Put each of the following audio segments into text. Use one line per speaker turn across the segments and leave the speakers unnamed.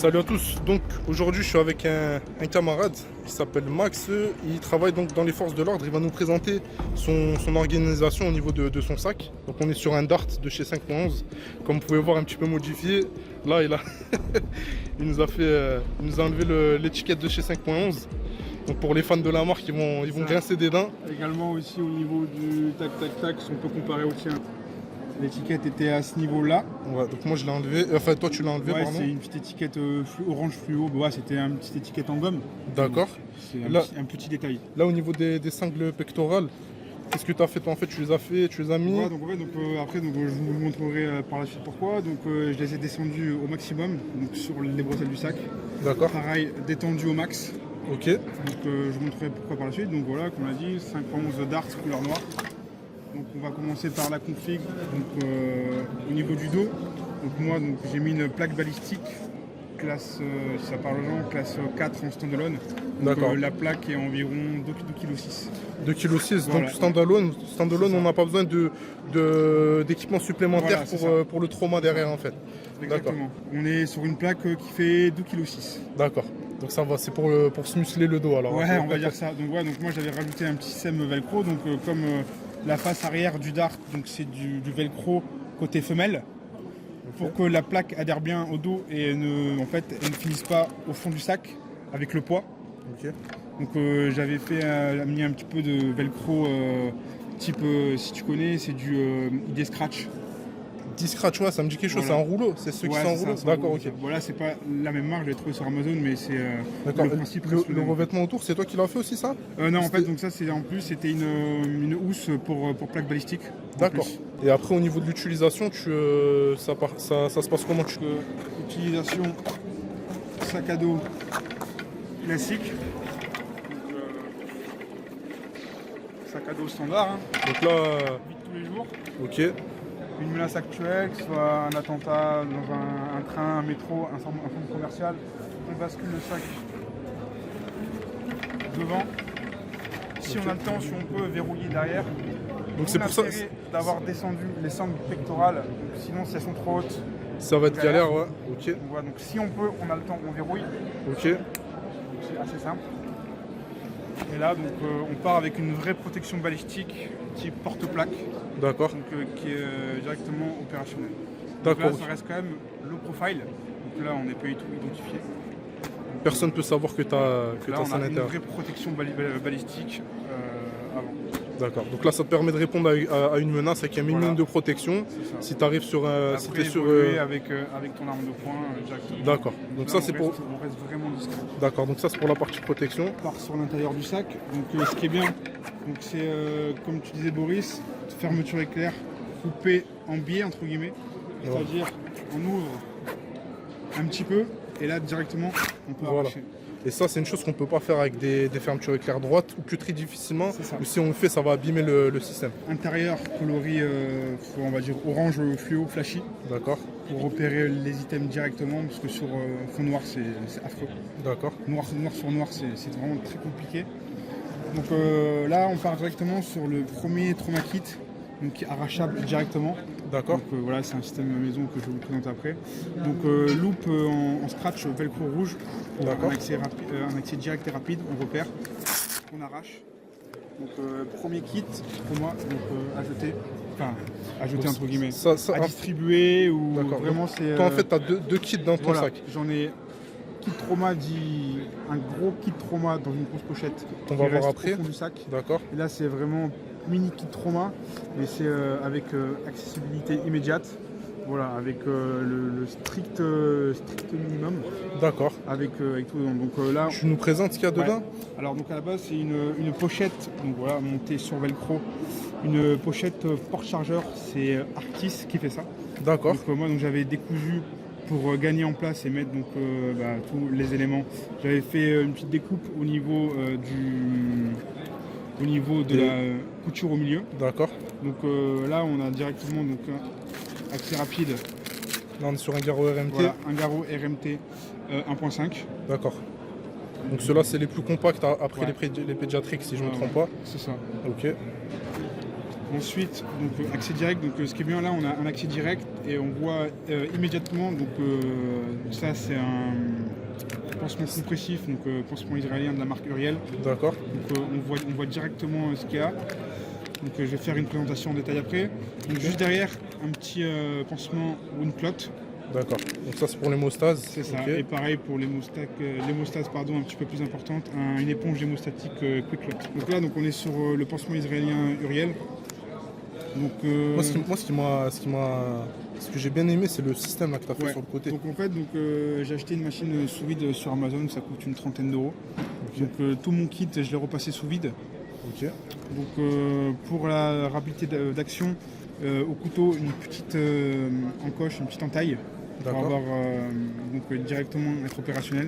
Salut à tous, donc aujourd'hui je suis avec un camarade qui s'appelle Max, il travaille donc dans les forces de l'ordre, il va nous présenter son organisation au niveau de son sac. Donc on est sur un Dart de chez 5.11, comme vous pouvez voir un petit peu modifié. Là il nous a enlevé l'étiquette de chez 5.11. Donc pour les fans de la marque, ils vont grincer des dents.
Également aussi au niveau du tac tac tac, si on peut comparer au tien. L'étiquette était à ce niveau-là.
Ouais, donc moi je l'ai enlevé, enfin toi tu l'as enlevé,
ouais,
pardon.
c'est une petite étiquette orange fluo, ouais, c'était une petite étiquette en gomme.
D'accord.
C'est un petit détail.
Là au niveau des sangles pectorales, qu'est-ce que tu as fait toi en fait? Tu les as mis
Ouais, donc après je vous montrerai par la suite pourquoi. Donc je les ai descendus au maximum, donc sur les bretelles du sac.
D'accord.
Pareil, détendu au max.
Ok.
Donc je vous montrerai pourquoi par la suite. Donc voilà, comme on l'a dit, 5.11 Dart couleur noire. Donc on va commencer par la config. Donc au niveau du dos, donc moi j'ai mis une plaque balistique classe, si ça parle aux gens, classe 4 en standalone.
D'accord.
La plaque est environ 2,6 kg.
2,6 kg,
Voilà.
donc standalone on n'a pas besoin d'équipement supplémentaire
Voilà,
pour le trauma derrière en fait.
Exactement. On est sur une plaque qui fait 2,6 kg.
D'accord. Donc ça va, c'est pour se muscler le dos alors.
Ouais, on va dire ça. Donc moi j'avais rajouté un petit système velcro. Donc comme la face arrière du Dart, donc c'est du velcro côté femelle. Pour que la plaque adhère bien au dos et ne finisse pas au fond du sac avec le poids.
Ok.
Donc j'avais mis un petit peu de velcro type, si tu connais, c'est du ID Scratch.
Scratch, ouais, ça me dit quelque chose,
Voilà.
C'est en rouleau, c'est ceux qui
Ouais,
sont en
c'est
rouleau.
ça,
D'accord, ok.
Voilà, c'est pas la même marque, je l'ai trouvé sur Amazon, mais c'est
D'accord.
le principe.
Le revêtement autour, c'est toi qui l'as fait aussi ça?
Non, en fait, donc ça c'est en plus, c'était une housse pour plaque balistique.
D'accord. Et après au niveau de l'utilisation, ça se passe comment
Utilisation sac à dos classique. Sac à dos standard, hein,
Donc là,
vite tous les jours.
ok.
Une menace actuelle, que ce soit un attentat dans un train, un métro, un centre commercial, on bascule le sac devant. Si on a le temps, si on peut verrouiller derrière.
Donc c'est pour ça
d'avoir descendu les sangles pectorales, donc sinon si elles sont trop hautes,
ça va être galère, ouais. Ok.
donc, voilà, donc si on peut, on a le temps, on verrouille.
Ok.
Donc, c'est assez simple. Et là, donc, on part avec une vraie protection balistique type porte-plaque,
D'accord.
donc, qui est directement opérationnelle. Donc
D'accord.
là, ça reste quand même low profile. Donc là, on n'est pas du tout identifié.
Personne ne peut savoir que tu as
Là, on
ça à
a une
l'intérieur.
vraie protection balistique avant.
D'accord. Donc là, ça te permet de répondre à une menace avec un minimum
Voilà.
de protection.
C'est ça.
Si tu arrives sur un. Si
Après,
t'es sur.
évoluer avec ton arme de poing directement.
D'accord. Donc
Là,
ça, c'est pour.
On reste vraiment discret.
D'accord. Donc ça, c'est pour la partie protection.
On part sur l'intérieur du sac. Donc ce qui est bien, donc c'est comme tu disais Boris, fermeture éclair coupée en biais entre guillemets. C'est-à-dire on ouvre un petit peu et là directement on peut
Voilà.
arracher.
Et ça, c'est une chose qu'on ne peut pas faire avec des fermetures éclair droites ou que très difficilement.
C'est ça.
Ou si on le fait, ça va abîmer le système.
Intérieur coloris on va dire orange fluo flashy
D'accord.
pour repérer les items directement parce que sur fond noir c'est affreux.
D'accord.
Noir sur noir c'est vraiment très compliqué. Donc là on part directement sur le premier trauma kit, donc arrachable directement.
D'accord.
Donc voilà, c'est un système maison que je vais vous présenter après. Donc loop en scratch velcro rouge,
D'accord.
un accès direct et rapide, on repère, on arrache. Donc premier kit pour moi, donc à jeter, enfin à jeter entre guillemets, à distribuer ou
D'accord.
vraiment c'est.
Toi en fait tu as deux kits dans ton
voilà,
sac.
j'en ai kit trauma un gros kit trauma dans une grosse pochette.
On va voir
reste
après.
au fond du sac.
D'accord.
Et là c'est vraiment mini kit trauma, mais c'est avec accessibilité immédiate. Voilà, avec le strict minimum.
D'accord.
Avec tout dedans. Donc là.
Tu nous présentes ce qu'il y a dedans?
Ouais. Alors donc à la base c'est une pochette, donc voilà, montée sur velcro. Une pochette porte-chargeur, c'est Arctis qui fait ça.
D'accord.
Donc moi donc j'avais décousu pour gagner en place et mettre donc tous les éléments. J'avais fait une petite découpe au niveau de la couture au milieu.
D'accord.
Donc là on a directement donc accès rapide.
Là on est sur un garrot RMT.
Voilà, un garrot RMT 1.5.
D'accord. Donc ceux-là c'est les plus compacts après
Ouais.
les pédiatriques si je ne me trompe pas.
C'est ça.
Ok.
Ensuite, donc accès direct. Donc ce qui est bien là, on a un accès direct et on voit immédiatement. Donc ça c'est un pansement compressif, donc pansement israélien de la marque Uriel.
D'accord.
Donc on voit directement ce qu'il y a. Donc je vais faire une présentation en détail après. Donc juste derrière, un petit pansement Woundclot.
D'accord. Donc ça c'est pour l'hémostase.
C'est ça.
Ok.
Et pareil pour l'hémostase pardon, un petit peu plus importante, une éponge hémostatique QuickClot. Donc là donc on est sur le pansement israélien Uriel. Donc,
ce que j'ai bien aimé, c'est le système là, que tu as fait
ouais.
sur le côté.
Donc en fait, j'ai acheté une machine sous vide sur Amazon, ça coûte une trentaine d'euros.
Ok.
Donc tout mon kit, je l'ai repassé sous vide.
Ok.
Donc pour la rapidité d'action, au couteau, une petite encoche, une petite entaille pour
D'accord.
avoir directement être opérationnel.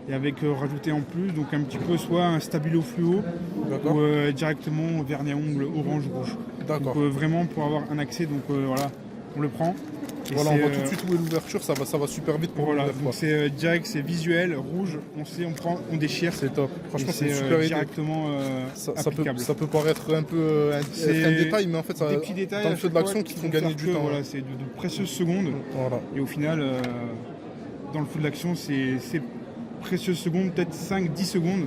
Et avec rajouter en plus donc un petit peu soit un stabilo fluo
D'accord.
ou directement vernis à ongles orange rouge.
D'accord.
Donc vraiment pour avoir un accès, donc voilà, on le prend. Et
Voilà, on
c'est,
voit tout de suite où est l'ouverture, ça va super vite pour
voilà,
l'ouvrir,
donc
quoi.
c'est direct, c'est visuel, rouge, on sait, on prend, on déchire.
C'est top. Franchement,
Et
c'est une super idée.
directement applicable.
Ça peut paraître un peu
C'est
un détail, mais en fait, ça,
des petits détails
dans le
à
feu de
chaque
l'action
fois
qui
qui
te font
vont
gagner
faire
du
que,
temps.
voilà, c'est de précieuses secondes.
Voilà.
Et au final, dans le feu de l'action, c'est ces précieuses secondes, peut-être 5-10 secondes,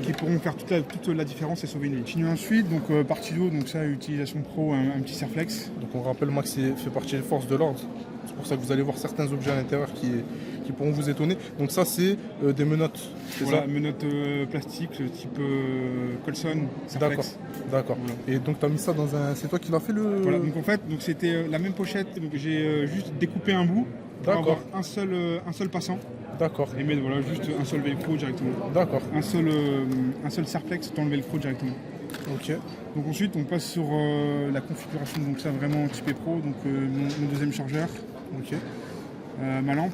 qui pourront faire toute la différence et sauver une vie. Continue ensuite, donc partie d'eau, donc ça, utilisation pro, un petit serflex.
Donc on rappelle, Max fait partie des forces de l'ordre. C'est pour ça que vous allez voir certains objets à l'intérieur qui pourront vous étonner. Donc ça, c'est des menottes. C'est
Voilà,
ça.
menottes plastique type Colson,
D'accord.
serflex.
D'accord.
Voilà.
Et donc tu as mis ça dans un. C'est toi qui l'as fait le.
Voilà, donc en fait, c'était la même pochette, donc j'ai juste découpé un bout pour
D'accord.
avoir un seul passant
D'accord.
et mettre voilà, juste un seul velcro directement.
D'accord.
Un seul serflex dans le velcro directement.
Ok.
Donc ensuite on passe sur la configuration, donc ça vraiment typé pro, donc mon deuxième chargeur,
Ok.
ma lampe,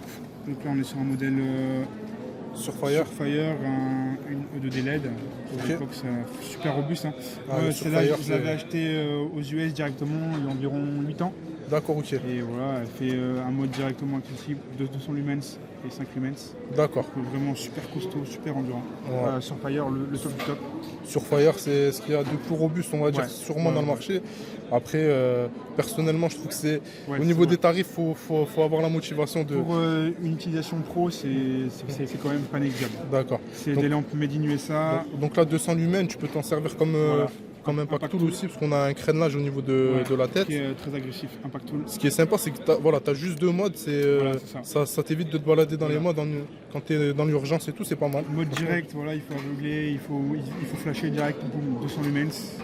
donc là on est sur un modèle
Surfire.
Surfire, une ED LED,
Ok.
à l'époque c'est super robuste. Hein.
Ah, le
Celle-là
Surfire,
je l'avais
c'est-
acheté aux US directement il y a environ 8 ans.
D'accord, ok.
Et voilà, elle fait un mode directement accessible de 200 lumens et 5 lumens.
D'accord.
Donc vraiment super costaud, super endurant.
Ouais.
Surfire, le top du top.
Surfire, c'est ce qu'il y a de plus robuste, on va dire,
Ouais.
sûrement
Ouais,
dans le
ouais.
marché. Après, personnellement, je trouve que c'est.
Ouais,
Au niveau
c'est
des
vrai.
tarifs, faut avoir la motivation de.
Pour une utilisation pro, c'est quand même pas négligeable.
D'accord.
C'est
Donc-
des lampes made in USA.
Donc là, 200 lumens, tu peux t'en servir comme,
Voilà.
comme un
Impact
Impact Tool
Tool.
aussi, parce qu'on a un crénelage au niveau de la tête.
Qui est très agressif, Impact Tool.
Ce qui est sympa, c'est que tu as juste deux modes.
Voilà, c'est ça.
Ça t'évite de te balader dans les modes quand tu es dans l'urgence et tout, c'est pas mal.
Mode direct, voilà, il faut aveugler, il faut flasher direct, boum, 200 lumens.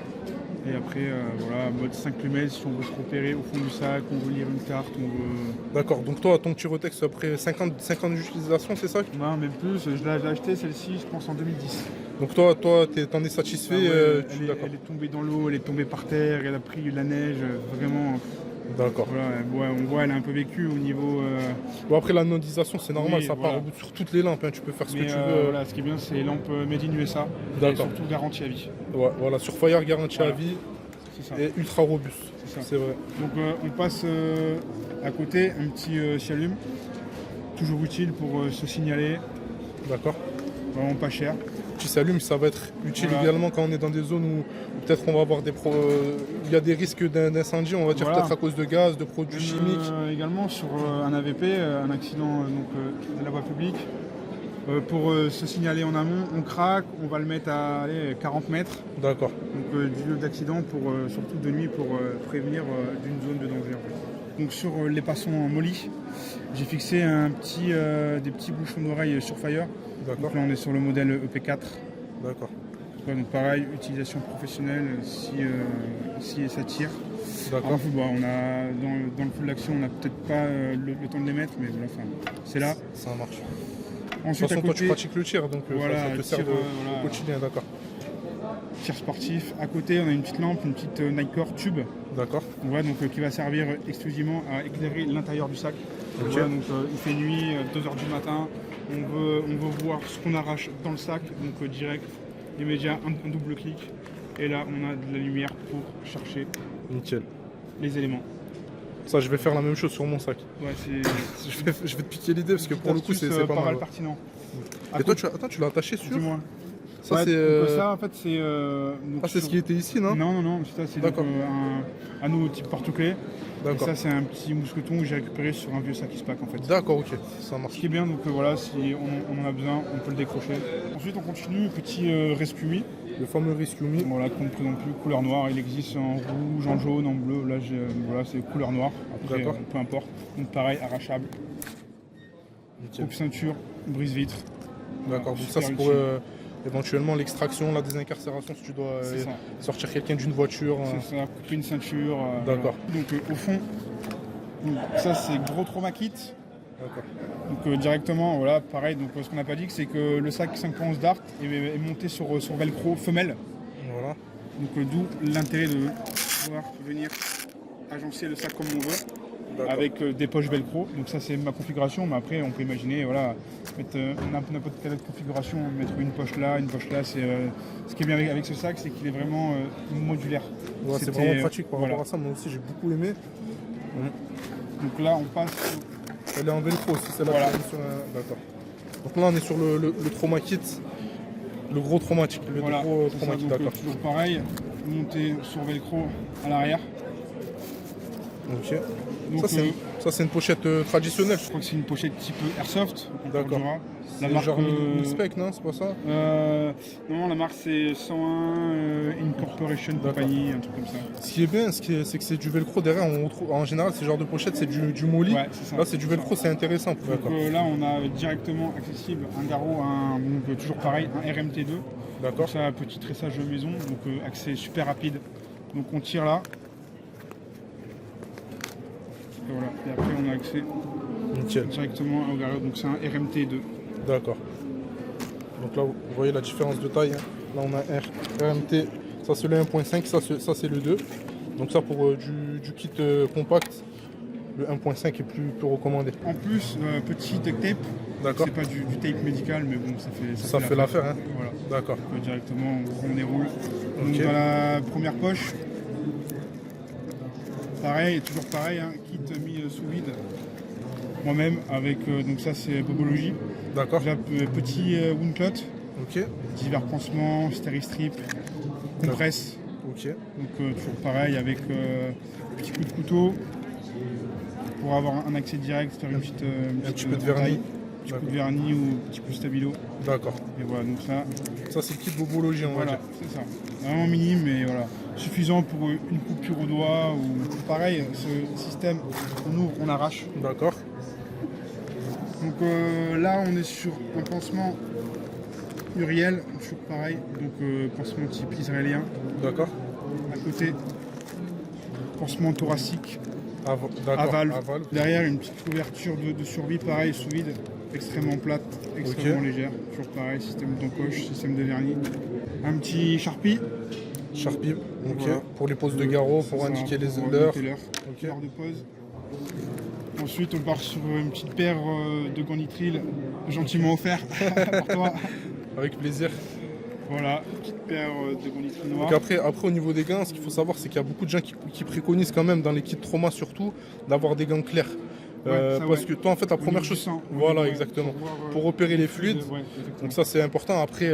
Et après, voilà, mode 5 lumens, si on veut se repérer au fond du sac, on veut lire une carte, on veut...
D'accord, donc toi, ton Tyrotex, après 50 d'utilisation, c'est ça?
Non, même plus, je l'ai acheté celle-ci, je pense, en 2010.
Donc toi t'en es satisfait?
Ah ouais,
D'accord.
elle est tombée dans l'eau, elle est tombée par terre, elle a pris de la neige, vraiment.
D'accord.
Voilà, on voit, elle a un peu vécu au niveau.
Bon, après, la nodisation, c'est normal,
Oui,
ça
voilà.
part sur toutes les lampes, hein, tu peux faire ce que
Mais
tu veux.
voilà, ce qui est bien, c'est les lampes made in USA. Et
D'accord.
surtout garantie à vie.
Ouais, voilà, Surfire garantie
Voilà.
à vie
C'est ça.
et ultra robuste.
C'est ça.
C'est vrai.
Donc on passe à côté, un petit cialume. Toujours utile pour se signaler.
D'accord.
Vraiment pas cher.
Qui s'allume, ça va être utile
Voilà.
également quand on est dans des zones où peut-être on va avoir il y a des risques d'incendie, on va dire
Voilà.
peut-être à cause de gaz, de produits chimiques.
Également sur un AVP, un accident de la voie publique. Pour se signaler en amont, on craque, on va le mettre à 40 mètres
D'accord.
donc, du lieu d'accident, surtout de nuit, pour prévenir d'une zone de danger. En fait. Donc sur les passants en molly, j'ai fixé des petits bouchons d'oreille Surfire.
D'accord.
Donc là on est sur le modèle EP4.
D'accord.
Ouais, donc pareil, utilisation professionnelle si ça tire.
D'accord.
Alors, on a, dans le feu de l'action, on n'a peut-être pas le temps de les mettre, mais voilà, enfin, c'est là.
Ça marche. De
Ensuite,
toute façon,
à
toi, tu
côté,
pratiques le tir, donc
voilà,
ça te sert
tir, voilà.
au quotidien. D'accord.
tir sportif. À côté, on a une petite lampe, une petite Nikkor tube,
D'accord.
voilà, donc, qui va servir exclusivement à éclairer l'intérieur du sac.
Ok.
Voilà, donc, il fait nuit, 2h du matin, on veut voir ce qu'on arrache dans le sac, donc direct, immédiat, un double clic. Et là, on a de la lumière pour chercher
Nickel.
les éléments.
Ça, je vais faire la même chose sur mon sac.
Ouais, c'est
Je vais te piquer l'idée parce que pour le coup, c'est
pas
pas
mal
mal.
pertinent.
Et toi, tu l'as attaché sur?
Dis-moi.
Ça,
Ouais,
c'est
donc, ça, en fait, c'est.
c'est ce qui était ici, non?
Non, ça, c'est donc,
D'accord.
un anneau type porte-clés. Et
D'accord.
ça, c'est un petit mousqueton que j'ai récupéré sur un vieux sac pack en fait.
D'accord, ok, ça
Ce
marche.
qui est bien, donc voilà, si on en a besoin, on peut le décrocher. Ensuite, on continue, petit Rescue Me.
Le fameux Rescue Me.
Voilà, qu'on ne présente plus, couleur noire. Il existe en rouge, en jaune, en bleu. Là, voilà, c'est couleur noire. Après,
D'accord.
peu importe. Donc pareil, arrachable.
Nickel.
Coupe ceinture, brise-vitre.
D'accord, donc ça
Super
c'est pour
utile.
éventuellement l'extraction, la désincarcération si tu dois
C'est ça.
sortir quelqu'un d'une voiture.
C'est ça, couper une ceinture.
D'accord.
Voilà. Donc au fond, donc, ça c'est gros trauma kit.
D'accord.
Donc directement, voilà, pareil. Donc ce qu'on n'a pas dit, c'est que le sac 5.11 Dart est monté sur velcro femelle.
Voilà.
Donc d'où l'intérêt de pouvoir venir agencer le sac comme on veut.
D'accord.
Avec des poches velcro. Donc ça c'est ma configuration, mais après on peut imaginer voilà, mettre n'importe quelle configuration, mettre une poche là. C'est, ce qui est bien avec ce sac, c'est qu'il est vraiment modulaire.
Ouais, c'est
C'était,
vraiment pratique par
voilà.
rapport à ça, moi aussi j'ai beaucoup aimé.
Donc là on passe
Elle est en velcro aussi, celle-là.
Voilà.
D'accord. Donc là on est sur le trauma kit, le gros traumatique, le
voilà,
gros
c'est
trauma
ça,
kit,
donc,
d'accord.
toujours pareil, monter sur velcro à l'arrière.
Ok.
Donc,
Ça c'est une pochette traditionnelle,
je crois que c'est une pochette type Airsoft.
D'accord.
La
C'est
marque
genre Mil-Spec, non? C'est pas ça?
non, la marque c'est 101 Incorporation Company, un truc comme ça.
Ce qui est bien, c'est que c'est du velcro derrière. On retrouve, en général, ces genres de pochettes, c'est du molly.
Ouais, c'est ça.
Là, c'est du velcro, c'est intéressant.
Donc
D'accord.
là, on a directement accessible un garrot, donc, toujours pareil, un RMT2.
D'accord.
Donc ça, petit tressage maison, donc accès super rapide. Donc on tire là. Et voilà. Et après, on a accès
Nickel.
directement au garrot. Donc c'est un RMT2.
D'accord. Donc là, vous voyez la différence de taille. Hein. Là, on a un RMT. Ça, c'est le 1.5. Ça, c'est le 2. Donc ça, pour du kit compact, le 1.5 est plus recommandé.
En plus, petit duct tape.
D'accord.
C'est pas du tape médical, mais bon,
Ça fait l'affaire. Hein.
Voilà.
D'accord.
Directement, on déroule. Donc
Ok.
dans la première poche, pareil, toujours pareil, hein, kit mis sous vide. Moi-même, avec, donc ça c'est Bobology.
D'accord.
Là, petit wound clot,
Ok.
divers pansements, stéristrip, compresse.
Ok.
Donc toujours pareil, avec petit coup de couteau pour avoir un accès direct, faire une petite,
petit peu de vernis.
petit coup de vernis ou petit coup de stabilo.
D'accord.
Et voilà, donc ça,
Ça, c'est le kit Bobology, on va
voilà,
dire.
c'est ça. Vraiment minime, mais voilà. Suffisant pour une coupure au doigt ou pareil, ce système, on ouvre, on arrache.
D'accord.
Donc là, on est sur un pansement Uriel, toujours pareil, donc pansement type israélien.
D'accord.
À côté, pansement thoracique
D'accord.
à valve.
À valve.
Derrière, une petite couverture de survie, pareil, sous vide, extrêmement plate, extrêmement légère. Toujours pareil, système d'encoche, système de vernis. Un petit Sharpie.
Sharpie. Ok.
Voilà.
Pour les poses de garrot, pour
Ça,
indiquer les
pour
l'heure.
indiquer l'heure.
Ok.
L'heure de pause. Ensuite, on part sur une petite paire de gants nitril gentiment offert pour toi.
Avec plaisir.
Voilà, petite paire de gants nitril noirs.
Donc après, au niveau des gants, ce qu'il faut savoir, c'est qu'il y a beaucoup de gens qui préconisent quand même dans les kits trauma surtout d'avoir des gants clairs.
Ouais, ça,
parce
ouais.
que toi, en fait, la
Au
première
niveau du
chose,
sang,
voilà,
ouais,
exactement,
pour voir,
pour repérer les fluides.
Ouais, exactement.
Donc ça, c'est important. Après,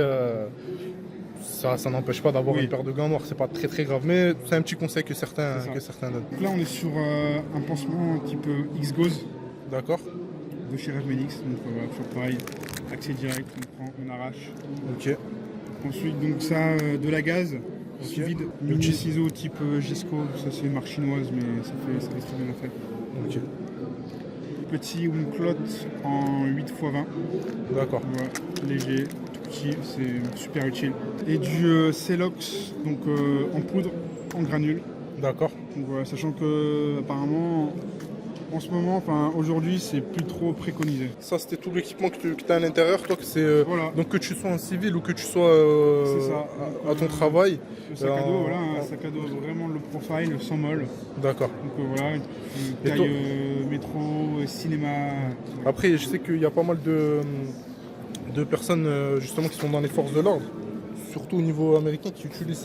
ça n'empêche pas d'avoir
Oui.
une paire de gants noirs. C'est pas très grave, mais c'est un petit conseil que certains
C'est ça.
donnent.
Donc là, on est sur un pansement type X-Gauze
D'accord.
de chez Revmenix. Donc voilà, toujours pareil, accès direct, on prend, on arrache.
Ok.
Ensuite, donc ça, de la gaz, sous vide, mini
Petit.
ciseaux type Gesco. Ça, c'est une marque chinoise, mais ça reste très bien fait.
Ok.
Petit Wumclot en 8x20.
D'accord.
Voilà, léger, tout petit, c'est super utile. Et du Celox, donc en poudre, en granule.
D'accord.
Donc voilà, sachant que apparemment, en ce moment, enfin aujourd'hui, c'est plus trop préconisé.
Ça, c'était tout l'équipement que tu as à l'intérieur, toi, que c'est
Voilà.
donc que tu sois en civil ou que tu sois
C'est ça.
à ton travail.
Le sac à dos, voilà, un sac à dos vraiment le profile, sans molle.
D'accord.
Donc voilà, une
Et
taille
toi
métro, cinéma.
Après, je sais qu'il y a pas mal de personnes justement qui sont dans les forces de l'ordre. surtout au niveau américain, qui utilisent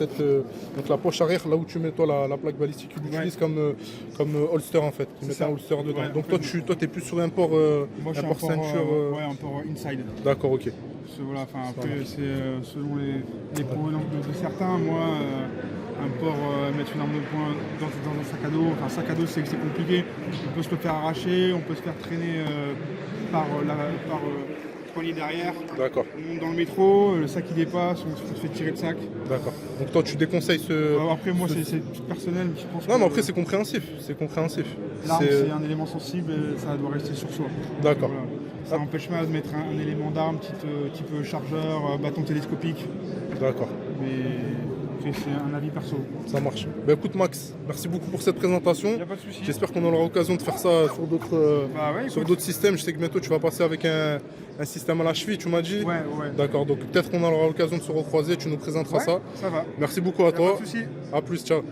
donc la poche arrière, là où tu mets toi la plaque balistique, ils l'utilisent comme holster en fait. Ils mettent un holster dedans.
Ouais,
Donc
en fait,
toi, tu es plus sur un port,
moi je suis
un port ceinture.
ouais, un port inside.
D'accord, ok.
Voilà, après, c'est selon les provenances de certains. Moi, un port, mettre une arme de poing dans un sac à dos, enfin, sac à dos, c'est compliqué. On peut se le faire arracher, on peut se faire traîner par poignée derrière.
D'accord.
On monte dans le métro, le sac il dépasse, on se fait tirer le sac.
D'accord. Donc toi, tu déconseilles ce.
Après, moi, c'est personnel. Je pense
Non, mais après, c'est compréhensif. C'est compréhensif.
L'arme, c'est un élément sensible et ça doit rester sur soi.
D'accord.
Voilà. Ça n'empêche pas de mettre un élément d'arme, type chargeur, bâton télescopique.
D'accord.
Mais c'est un avis perso.
Ça marche. Bah écoute Max, merci beaucoup pour cette présentation.
Y a pas de souci.
J'espère qu'on aura l'occasion de faire ça sur d'autres systèmes. Je sais que bientôt tu vas passer avec un système à la cheville, tu m'as dit.
Ouais.
D'accord, donc peut-être qu'on aura l'occasion de se recroiser, tu nous présenteras ça.
Ça va.
Merci beaucoup à
Y a
toi.
pas de souci.
À plus, ciao.